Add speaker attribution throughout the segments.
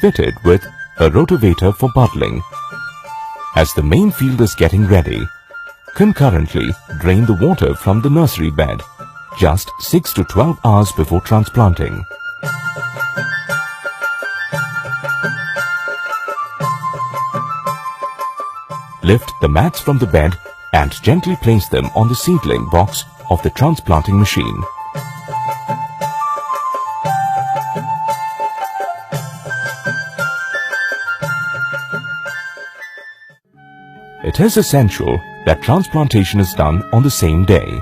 Speaker 1: fitted with a rotavator for buddling. As the main field is getting ready, concurrently drain the water from the nursery bed just 6 to 12 hours before transplanting. Lift the mats from the bed and gently place them on the seedling box of the transplanting machine. It is essential that transplantation is done on the same day.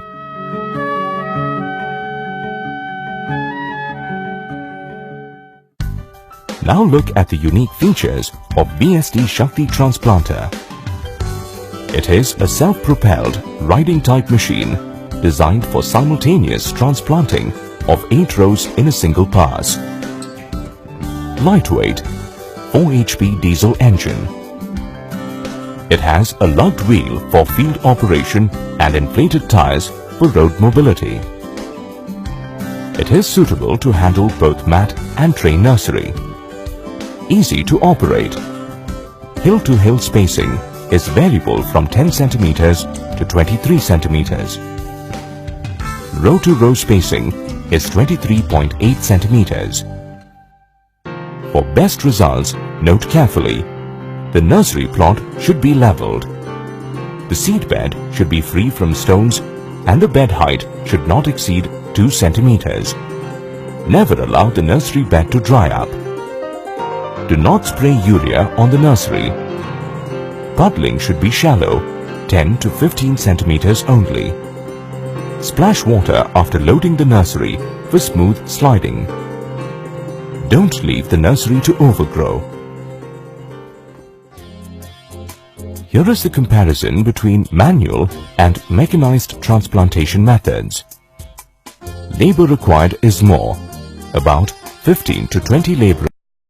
Speaker 1: Now look at the unique features of BST Shakti Transplanter. It is a self-propelled riding type machine designed for simultaneous transplanting of 8 rows in a single pass. Lightweight, 4 HP diesel engine. It has a lugged wheel for field operation and inflated tires for road mobility. It is suitable to handle both mat and tray nursery. Easy to operate. Hill-to-hill spacing is variable from 10 cm to 23 cm. Row-to-row spacing is 23.8 cm. For best results, note carefully, the nursery plot should be leveled. The seed bed should be free from stones and the bed height should not exceed 2 cm. Never allow the nursery bed to dry up. Do not spray urea on the nursery. Buddling should be shallow, 10 to 15 centimeters only. Splash water after loading the nursery for smooth sliding. Don't leave the nursery to overgrow. Here is the comparison between manual and mechanized transplantation methods. Labor required is more, about 15 to 20 laborers